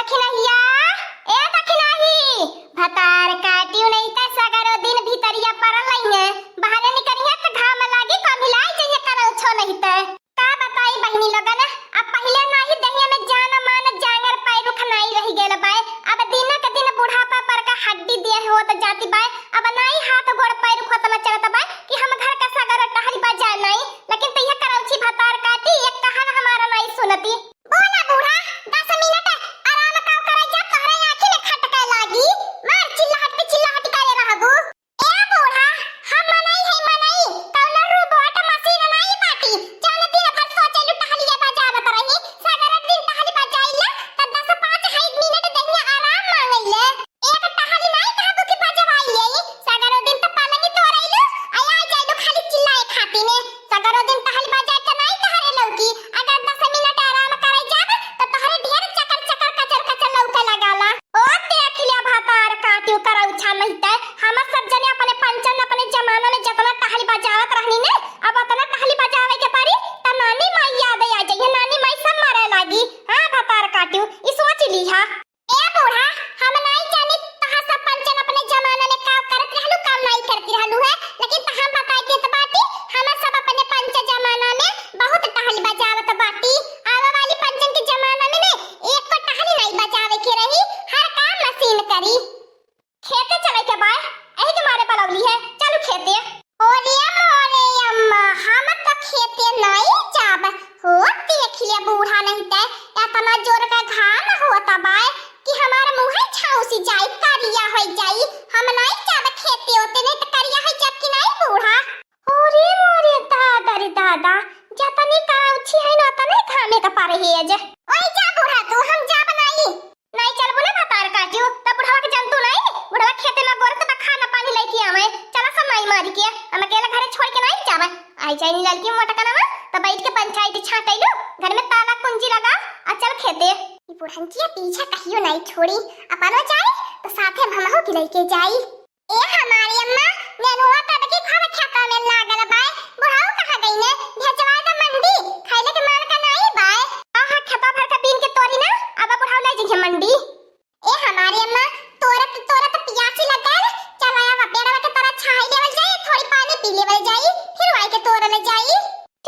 दखिनहिया ए दखिनही भतार काटियो नहीं त सगरो दिन भीतरिया परल है बाहर निकलिया त घाम लागी कमिलाई जइया करौ छो नहीं त का बताई बहिनी लोगन अब पहले नाही दहिया में जान मान जांगर पैरु खनाई रही गेल बाय अब दिन के दिन बुढ़ापा पर का हड्डी दे होत जाती बाय अब नाही हाथ गोड़ पैरु खत्म चलत बाय कि हम घर का सगरो टहली बा जा नहीं लेकिन तइया करौ छी भतार काटी एक कहन हमारा नहीं सुनती बोला बूढ़ा 10 मिनट आराम काव करे जा तोहरे आंखी में खटके लागी मार चिल्लाहट करे रहबू ए बूढ़ा हम मनई कौनो रोबोट मशीन नहीं बाटी जौन दिन भर सोचलू टहलिए बजावत रही सगरे दिन टहली बजाइला त 10-5 मिनट दहिया आराम मांगइले एक टहली नहीं कहबू कि बजवाइले सगरो दिन त पालंगी तोरैलू आया जाइलू खाली चिल्लाए खाती ने सगरो दिन टहली बजाए त नहीं कहरे लौकी अगर 10 मिनट आराम करे जाब त तोहरे ढेर चकर कचर लौके लगाला ओ देख लिया भतार काटियो करौ छा महिते हम सब जने अपने पंचन अपने जमाना में जतना टहली बजावत रहनी ने अब उतना टहली बजावे के पड़ी त नानी माई याद आ जाइए नानी माई सब मारे लागी हां भतार काटियो ई सोच लीहा ए बूढ़ा हम नहीं जानी तहा सब पंचन अपने जमाना में का करत रहलू काम नहीं करती रहलू है लेकिन तहा बता के त बाटी हम सब अपने पंच जमाना में बहुत टहली बजावत बाटी आवा वाली पंचन के जमाना में ने एक को टहली नहीं बजावे के रही हर काम मशीन करी खेते चले के बाय एही के मारे पलवली है चलो खेते ओरे अम्मा हम तो खेते नहीं जाब हो देख ले बूढ़ा नहीं ते इतना जोर का घाम होता बाय कि हमारा मुंह छाउसी जाई करिया हो जाई हम नहीं जाब खेते होते नहीं तो करिया हो जब कि नहीं बूढ़ा ओरे मोरे दादा रे दादा जतनी काउची है ना तने खाने का पारे है जे ओए जा बूढ़ा तू हम जा बनाई नहीं चल बोले भतार काटियो त बुढ़वा के जंतु नहीं बुढ़वा खेते में गोर त खाना पानी लेके आवे चला समाई मारी के हम अकेला घरे छोड़ के नहीं जावे आई जाई लड़की मोटा कनावा त बैठ के पंचायत छाटैलू घर में ताला कुंजी लगा आ चल खेते ई बुढ़ंचिया पीछे कहियो नहीं छोड़ी अपनो जाए तो साथे हमहु के लेके जाई ए हमारी अम्मा नेनुआ तब की खावे खेता में लागल बाय बुढ़ाऊ कहां गई ने भेजवा द मंडी खाइले के मान का नहीं बाय आहा खेता भर का बीन के तोरी ना अब बुढ़ाऊ ले जे मंडी ए हमारी अम्मा तोरा तो प्यासी लगल चल आया पेड़वा के तरह छाई लेवल जाई थोड़ी पानी पी लेवल जाई फिर वाई के तोरा ले जाई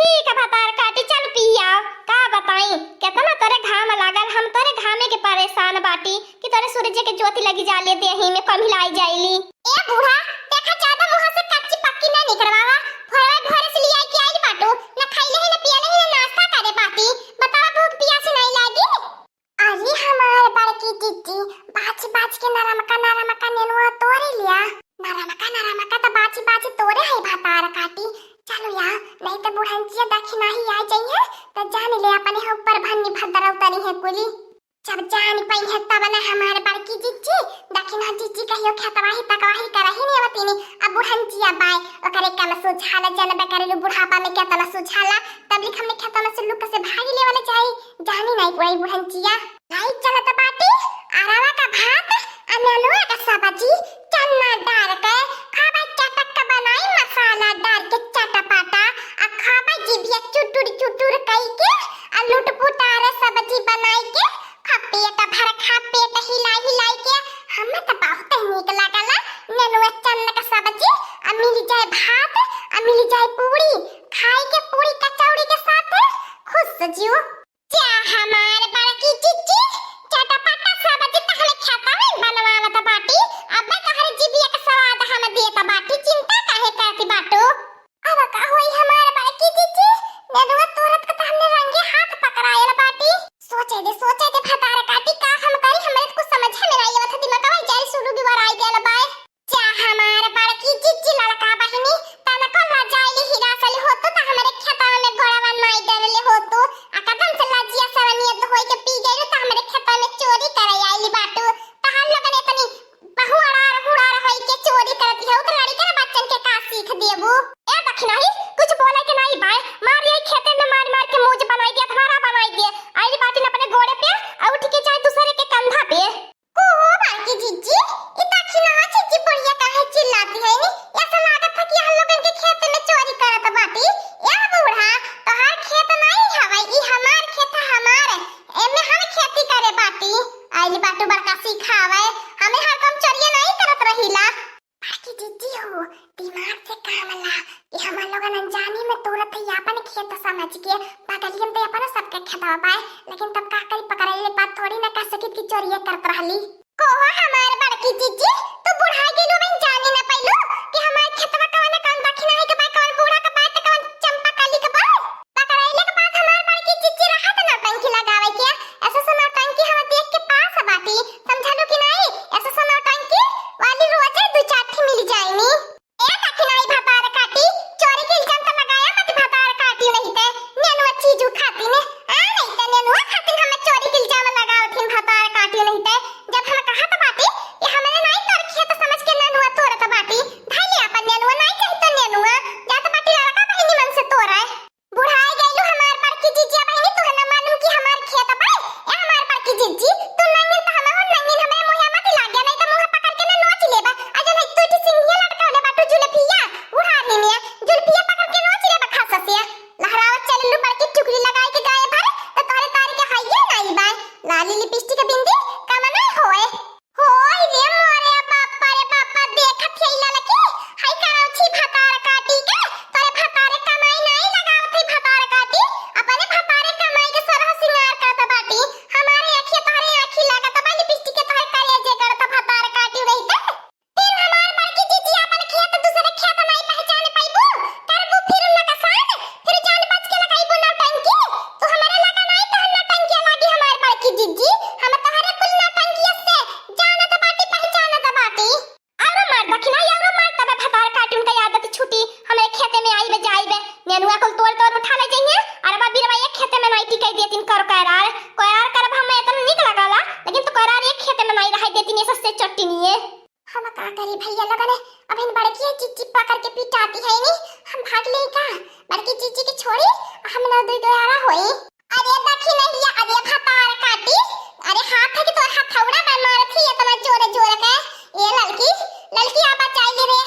ठीक है भतार काटी चल पिया का बताई कितना तोरे घाम लागल हम तोरे घामे के परेशान बाटी कि तोरे सूरज के ज्योति लगी जाले देही में कमिलाई जाईली ए बूढ़ा देखा ज्यादा मुंह से कच्ची पक्की ना निकलवावा फरवा घर से लिया के आई बाटू ना खाइले है ना पियले है ना नाश्ता करे बाटी बतावा भूख प्यास नहीं लागी अरे हमारे बड़की दीदी बाच के नरमका नेनुआ तोरे लिया नरमका तो बाची तोरे है भतार काटी चलो यार नहीं तो बुढ़ंचिया दखिना ही आ जाइए तो जान ले अपने ऊपर भन्नी भद्र उतरी है कुली जब जान पई है तब ना हमारे बड़की जीजी दखिना जीजी कहियो खेतवाही तकवाही करही नहीं होती अब बुढ़ंचिया बाय ओकरे कम सुझाला जनबे करेलु बुढ़ापा में केतना सुझाला तब लिख हमने खेत में से लुक से भागी ले वाले जाई जानी नहीं कोई बुढ़ंचिया नहीं चलत बाटी अरवा का भात अननुआ का सब्जी चन्ना डाल के खाबे चटक बनाई मसाला डाल के चटपटा आ खाबे जीभिया चुटुर कई के आ लुटपुटार सब्जी बनाई के पेट भर खा पेट हिलाई के हम त बहुत नीक लागला नेनुआ चन्ना का सब्जी आ मिल जाए भात आ मिल जाए पूरी खाई के पूरी कचौड़ी के साथ खुश जियो क्या हमारे बड़की चिच्ची चटपटा सब्जी तहले खाता में बनवावत बाटी अब तहरे जीभिया का स्वाद हम देत बाटी चिंता काहे करती बाटू अब का होई हमारे बड़की चिच्ची नेनुआ तुरंत का हमने रंगे हाथ पकड़ायल बाटी सोचे दे भतार काटी का हम करी हमरे कुछ समझ में नहीं आवत दिमाग में जाई शुरू भी बार आई गेल बाय क्या हमारे बड़की चिच्ची लड़का बहिनी तनको लजाइली हिरासल होतो त हमरे खेता में गोड़वा नहीं देले होतो आ कदम से लजिया सवनियत होई के पी गइल त हमरे खेता में चोरी करे आइली बाटू त हम लोगन इतनी बहुआड़ार होई के चोरी करती है तो लड़के के बच्चन के का सीख देबू ए दखिनाही कुछ बोले के नहीं बाय मार ये खेते में मार के मुंह बनाई दिया धारा बनाई दिया आइली बाटी ने अपने घोड़े पे आ उठ के जाए दूसरे के कंधा पे को बाकी जीजी ई दखिना आइली बाटू बड़का सिखावे, हमें हर काम चोरिए नहीं करत रहिला। बाकी जीजी हो दिमाग से काम ला कि हम लोगन अनजानी में तोरत है अपन खेत समझ के बगलियन तो अपन सबके खेतवा पाए, लेकिन तब का करी पकड़ले बात थोड़ी ना कह सकित कि चोरिए करत रहली। कोवा हमार बड़की जीजी तू बुढ़ा गेलू बन जाने ना पैलू कि हमार खेतवा कवन कौन दक्षिणा है के बा कौन बूढ़ा के बात कौन चंपा काली के बा पकड़ले के बाद हमार बड़की जीजी रहत ना टंकी लगावे के ऐसा सुना टंकी हम देख के पास बाटी समझलू कि नहीं, ऐसा सुना टंकी वाली रोजे दो चाठी मिल जाएनी। ए दक्षिणाई भतार काटी चोरी के इल्जाम तो लगाया मत भतार काटी नहीं ते नेनुआ चीज खाती ने आ नहीं ते नेनुआ खाती हम चोरी के इल्जाम लगावथिन भतार काटी नहीं ते जब हम कहा था बाटी कि हमने नहीं तोर खेत समझ के नेनुआ तोरत बाटी धैले अपन नेनुआ नहीं चाहि तो नेनुआ जात बाटी लड़का बहिनी मन से तोरा बुढ़ाई गइलू हमार बड़की जीजी बहिनी तू ना मालूम कि हमार खेत बा ए हमार बड़की जीजी तू नंगिन तो हम हो नंगिन हमें मुंह मत लागे नहीं तो मुंह पकड़ के ना नोच लेबा अजन है तू सिंहिया लटकाले बाटू जुलफिया बुढ़ानी में जुलफिया पकड़ के नोच लेबा खाससिया लहरावत चललू बड़की टुकड़ी लगाए के गाय भर तो तोरे तारी के हाइए नहीं बा लाली लिपस्टिक बिंदी कम ना होए होय रे मोरे बाप्पा देखत छैला लकी हाय काऊ छी भतार काटी के तोरे भतारे कमाई नहीं लगावत है भतार काटी अपने भतारे कमाई के सरह सिंगार करत बाटी हमारे आंखें तोरे आंखी लागत बा लिपस्टिक के तोरे कलेजे करत भतार काटी रहिते फिर हमार बड़की जीजी अपन खेत दूसरे खेत नहीं पहचान पाइबू करबू फिर नकसान फिर जान बच के लगाइबू ना टंकी तू हमारे लगा नहीं तो ना टंकी लागी हमार बड़की जीजी हम तोहरे कुल ना टंकी से जानत बाटी पहचानत बाटी और मार दखिना यार मार तबे भतार काटून का आदत छूटी हमें खेते में आइबे जाइबे नेनुआ को तोड़ उठा ले जइए और बा बिरवा एक खेते में नहीं टिकै देतिन कर करार करब हम इतना निक लगाला लेकिन तो करार एक खेते में नहीं रह देतिन ऐसा से चट्टी नहीं हम का करी भैया लगने अब इन बड़की चीची पकड़ के पिटाती है नी हम भाग ले का बड़की चीची के छोड़ी हम ना दो दोयारा होई अरे देखी नहीं अरे भतार काटी अरे हाथ है कि तो हथौड़ा में मारती इतना जोर जोर के ये लड़की आ बचाई रे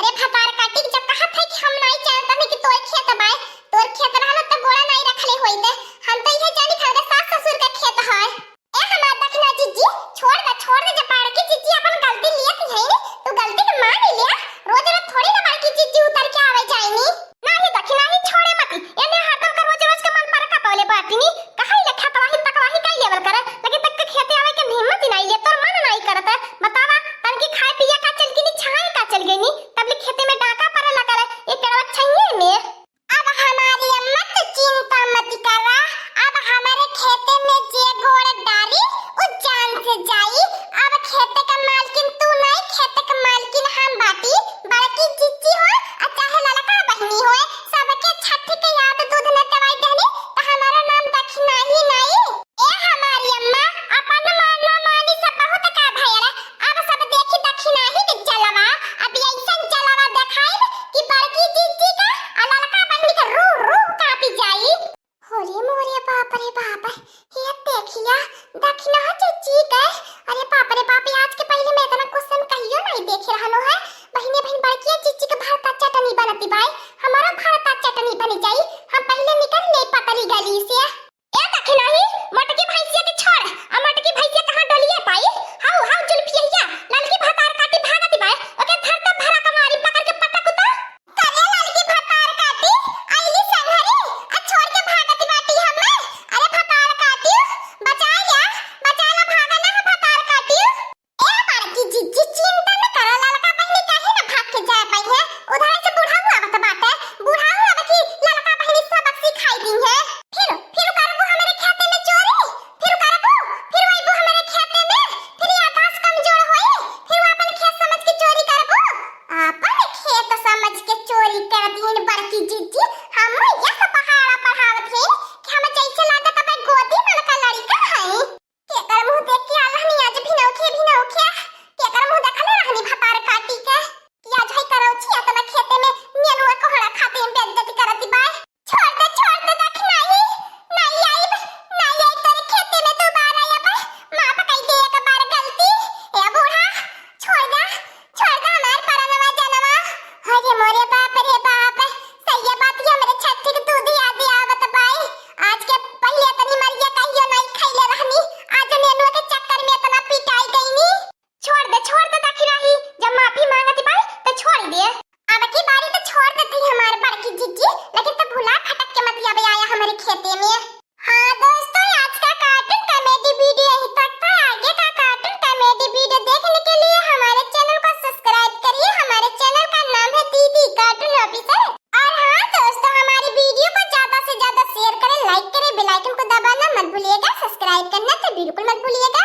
अरे भतार काटी जब कहा था कि हम नहीं जानता नहीं कि तोर खेत बाय तोर खेत रहल त गोड़ा नहीं रखले होई दे हम तो ये जानी था सास ससुर का खेत है ए हमार दखना जीजी छोड़ दे जब बड़की जीजी अपन गलती लियत है नी तू गलती के मान लिया रोज रोज थोड़ी ना बड़की जीजी उतर के आवे जाईनी नहीं दखना ही छोड़े मत एने हरदम का रोज रोज के मन पर का पहले बाटी नी कहाई ले खतवाही तकवाही काई लेवल करे लेकिन बेल आइकन को दबाना मत भूलिएगा, सब्सक्राइब करना तो बिल्कुल मत भूलिएगा।